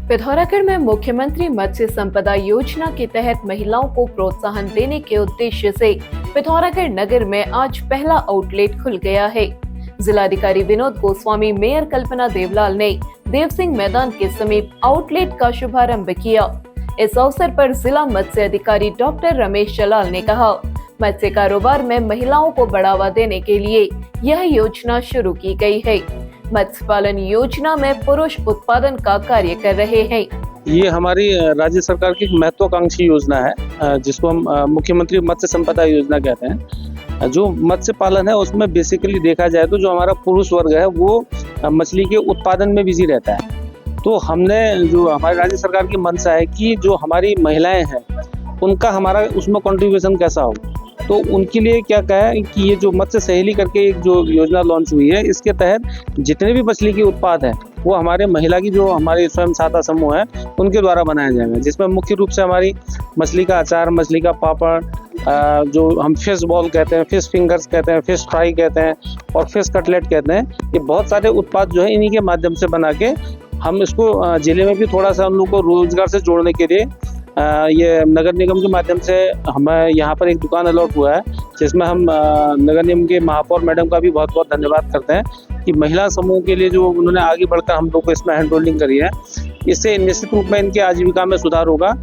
पिथौरागढ़ में मुख्यमंत्री मत्स्य संपदा योजना के तहत महिलाओं को प्रोत्साहन देने के उद्देश्य से पिथौरागढ़ नगर में आज पहला आउटलेट खुल गया है। जिलाधिकारी विनोद गोस्वामी, मेयर कल्पना देवलाल ने देव सिंह मैदान के समीप आउटलेट का शुभारंभ किया। इस अवसर पर जिला मत्स्य अधिकारी डॉक्टर रमेश जलाल ने कहा, मत्स्य कारोबार में महिलाओं को बढ़ावा देने के लिए यह योजना शुरू की गई है। मत्स्य पालन योजना में पुरुष उत्पादन का कार्य कर रहे हैं। ये हमारी राज्य सरकार की महत्वाकांक्षी योजना है, जिसको हम मुख्यमंत्री मत्स्य संपदा योजना कहते हैं। जो मत्स्य पालन है उसमें बेसिकली देखा जाए तो जो हमारा पुरुष वर्ग है वो मछली के उत्पादन में बिजी रहता है। तो हमने जो हमारी राज्य सरकार की मंशा है कि जो हमारी महिलाएं हैं उनका हमारा उसमें कंट्रीब्यूशन कैसा हो, तो उनके लिए क्या कहा है कि ये जो मत्स्य सहेली करके एक जो योजना लॉन्च हुई है, इसके तहत जितने भी मछली के उत्पाद हैं वो हमारे महिला की जो हमारे स्वयं सहायता समूह है उनके द्वारा बनाया जाएगा, जिसमें मुख्य रूप से हमारी मछली का अचार, मछली का पापड़, जो हम फिश बॉल कहते हैं, फिश फिंगर्स कहते हैं, फिश फ्राई कहते हैं और फिश कटलेट कहते हैं, ये बहुत सारे उत्पाद जो है इन्हीं के माध्यम से बना के हम इसको जिले में भी थोड़ा सा हम लोग को रोजगार से जोड़ने के लिए ये नगर निगम के माध्यम से हमें यहाँ पर एक दुकान अलॉट हुआ है, जिसमें हम नगर निगम के महापौर मैडम का भी बहुत बहुत धन्यवाद करते हैं कि महिला समूह के लिए जो उन्होंने आगे बढ़कर हम लोग को इसमें हैंड होल्डिंग करी है। इससे निश्चित रूप में इनके आजीविका में सुधार होगा।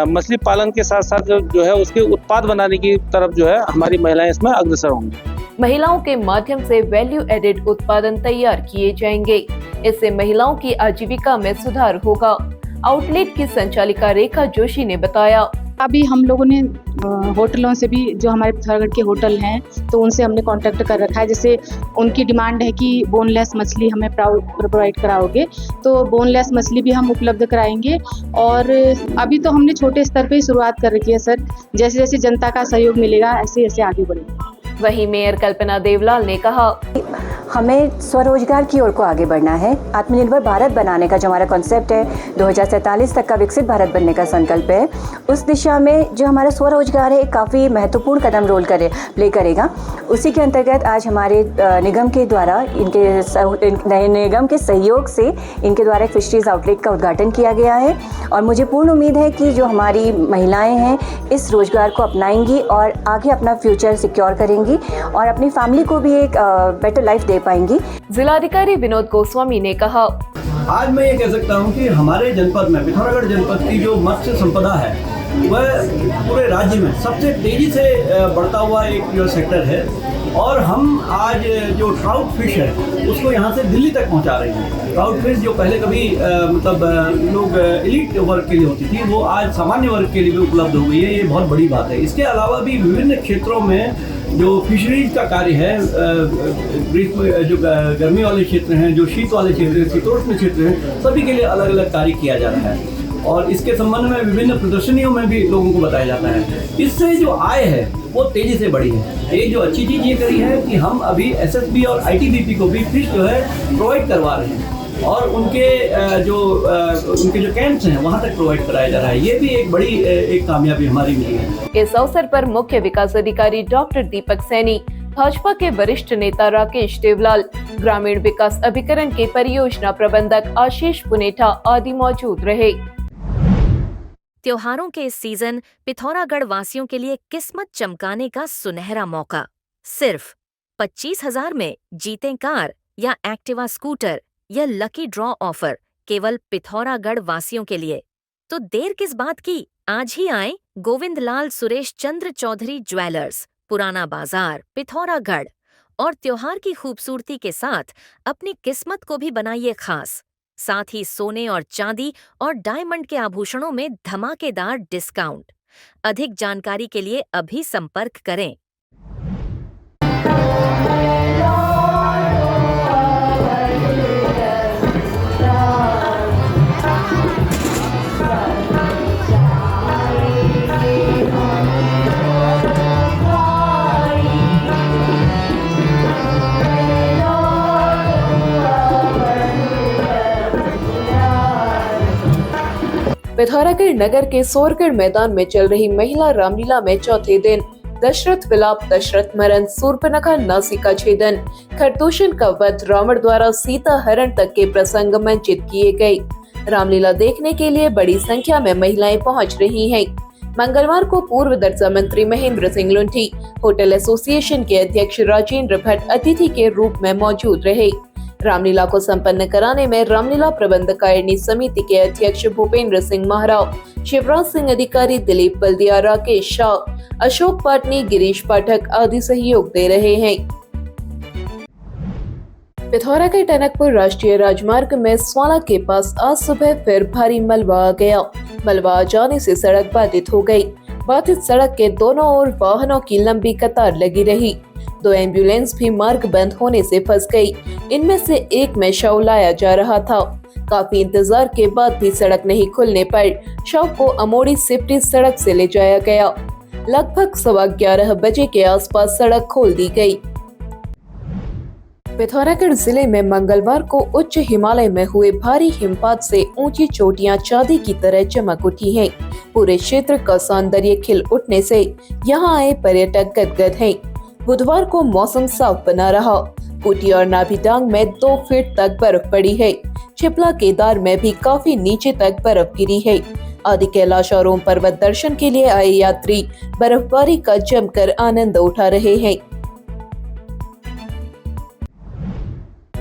मछली पालन के साथ साथ जो है उसके उत्पाद बनाने की तरफ जो है हमारी महिलाएं इसमें अग्रसर होंगी। महिलाओं के माध्यम से वैल्यू एडेड उत्पादन तैयार किए जाएंगे। इससे महिलाओं की आजीविका में सुधार होगा। आउटलेट की संचालिका रेखा जोशी ने बताया, अभी हम लोगों ने होटलों से भी, जो हमारे पिथौरागढ़ के होटल हैं, तो उनसे हमने कांटेक्ट कर रखा है। जैसे उनकी डिमांड है कि बोनलेस मछली हमें प्रोवाइड कराओगे, तो बोनलेस मछली भी हम उपलब्ध कराएंगे। और अभी तो हमने छोटे स्तर पे ही शुरुआत कर रखी है सर, जैसे जैसे जनता का सहयोग मिलेगा ऐसे ऐसे आगे बढ़ेंगे। वहीं मेयर कल्पना देवलाल ने कहा, हमें स्वरोजगार की ओर को आगे बढ़ना है। आत्मनिर्भर भारत बनाने का जो हमारा कॉन्सेप्ट है, 2047 तक का विकसित भारत बनने का संकल्प है, उस दिशा में जो हमारा स्वरोजगार है काफ़ी महत्वपूर्ण कदम प्ले करेगा। उसी के अंतर्गत आज हमारे निगम के द्वारा निगम के सहयोग से इनके द्वारा एक फिशरीज आउटलेट का उद्घाटन किया गया है। और मुझे पूर्ण उम्मीद है कि जो हमारी महिलाएं हैं इस रोजगार को अपनाएंगी और आगे अपना फ्यूचर सिक्योर करेंगी और अपनी फैमिली को भी एक बेटर लाइफ दे पाएंगी। जिलाधिकारी विनोद गोस्वामी ने कहा, आज मैं ये कह सकता हूँ कि हमारे जनपद में, पिथौरागढ़ जनपद की जो मत्स्य संपदा है वह पूरे राज्य में सबसे तेजी से बढ़ता हुआ एक जो सेक्टर है। और हम आज जो ट्राउट फिश है उसको यहाँ से दिल्ली तक पहुँचा रहे हैं। ट्राउट फिश जो पहले कभी लोग एलीट वर्ग के लिए होती थी, वो आज सामान्य वर्ग के लिए भी उपलब्ध हो गई है। ये बहुत बड़ी बात है। इसके अलावा भी विभिन्न क्षेत्रों में जो फिशरीज का कार्य है, जो गर्मी वाले क्षेत्र हैं, जो शीत वाले क्षेत्र हैं, शीतोष्ण क्षेत्र हैं, सभी के लिए अलग अलग कार्य किया जा रहा है। और इसके संबंध में विभिन्न प्रदर्शनियों में भी लोगों को बताया जाता है। इससे जो आय है वो तेजी से बढ़ी है। एक जो अच्छी चीज़ ये करी है कि हम अभी एसएसबी और आईटीबीपी को भी फिश जो है प्रोवाइड करवा रहे हैं और उनके जो कैंप्स हैं वहाँ तक प्रोवाइड कराया जा रहा है। ये भी एक बड़ी एक कामयाबी हमारी मिली है। इस अवसर पर मुख्य विकास अधिकारी डॉक्टर दीपक सैनी, भाजपा के वरिष्ठ नेता राकेश देवलाल, ग्रामीण विकास अभिकरण के परियोजना प्रबंधक आशीष पुनेठा आदि मौजूद रहे। त्योहारों के इस सीजन पिथौरागढ़ वासियों के लिए किस्मत चमकाने का सुनहरा मौका। सिर्फ 25,000 में जीतें कार या एक्टिवा स्कूटर। यह लकी ड्रॉ ऑफर केवल पिथौरागढ़ वासियों के लिए। तो देर किस बात की, आज ही आएं गोविंदलाल सुरेश चंद्र चौधरी ज्वेलर्स, पुराना बाजार, पिथौरागढ़, और त्योहार की खूबसूरती के साथ अपनी किस्मत को भी बनाइए खास। साथ ही सोने और चांदी और डायमंड के आभूषणों में धमाकेदार डिस्काउंट। अधिक जानकारी के लिए अभी संपर्क करें। पिथौरागढ़ नगर के सोरगढ़ मैदान में चल रही महिला रामलीला में चौथे दिन दशरथ विलाप, दशरथ मरण, सूर्पनखा नासी का छेदन, खरदूषण का वध, रावण द्वारा सीता हरण तक के प्रसंग मंचित किए गए। रामलीला देखने के लिए बड़ी संख्या में महिलाएं पहुंच रही हैं। मंगलवार को पूर्व दर्जा मंत्री महेंद्र सिंह लुंठी, होटल एसोसिएशन के अध्यक्ष राजेंद्र भट्ट अतिथि के रूप में मौजूद रहे। रामलीला को संपन्न कराने में रामलीला प्रबंधकारिणी समिति के अध्यक्ष भूपेंद्र सिंह महाराव, शिवराज सिंह अधिकारी, दिलीप बल्दिया, राकेश शाह, अशोक पाटनी, गिरीश पाठक आदि सहयोग दे रहे हैं। पिथौरा के टनकपुर राष्ट्रीय राजमार्ग में स्वाला के पास आज सुबह फिर भारी मलबा आ गया। मलबा आ जाने से सड़क बाधित हो गई। बाधित सड़क के दोनों ओर वाहनों की लंबी कतार लगी रही। 2 एम्बुलेंस भी मार्ग बंद होने से फंस गई। इनमें से एक में शव लाया जा रहा था। काफी इंतजार के बाद भी सड़क नहीं खुलने पर शव को अमोड़ी सिपटी सड़क से ले जाया गया। लगभग 11:15 बजे के आसपास सड़क खोल दी गई। पिथौरागढ़ जिले में मंगलवार को उच्च हिमालय में हुए भारी हिमपात से ऊंची चोटियां चांदी की तरह चमक उठी हैं। पूरे क्षेत्र का सौंदर्य खिल उठने से यहां आए पर्यटक गदगद हैं। बुधवार को मौसम साफ बना रहा। कुटी और नाभिडांग में 2 फीट तक बर्फ पड़ी है। छिपला केदार में भी काफी नीचे तक बर्फ गिरी है। आदि कैलाश और ओम पर्वत दर्शन के लिए आए यात्री बर्फबारी का जमकर आनंद उठा रहे हैं।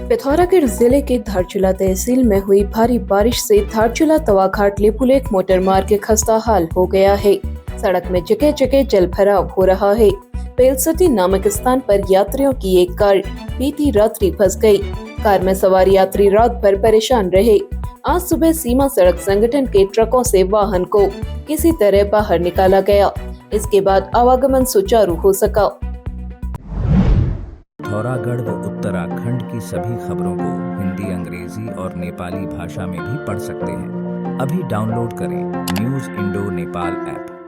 पिथौरागढ़ जिले के धारचूला तहसील में हुई भारी बारिश से धारचूला तवाघाट लिपुलेख मोटर मार्ग खस्ता हाल हो गया है। सड़क में जगह जगह जल भराव हो रहा है। पेलसटी नामक स्थान पर यात्रियों की एक कार बीती रात्रि फंस गई। कार में सवार यात्री रात भर परेशान रहे। आज सुबह सीमा सड़क संगठन के ट्रकों से वाहन को किसी तरह बाहर निकाला गया। इसके बाद आवागमन सुचारू हो सका। पिथौरागढ़ व उत्तराखंड की सभी खबरों को हिंदी, अंग्रेजी और नेपाली भाषा में भी पढ़ सकते हैं। अभी डाउनलोड करें न्यूज़ इंडो नेपाल ऐप।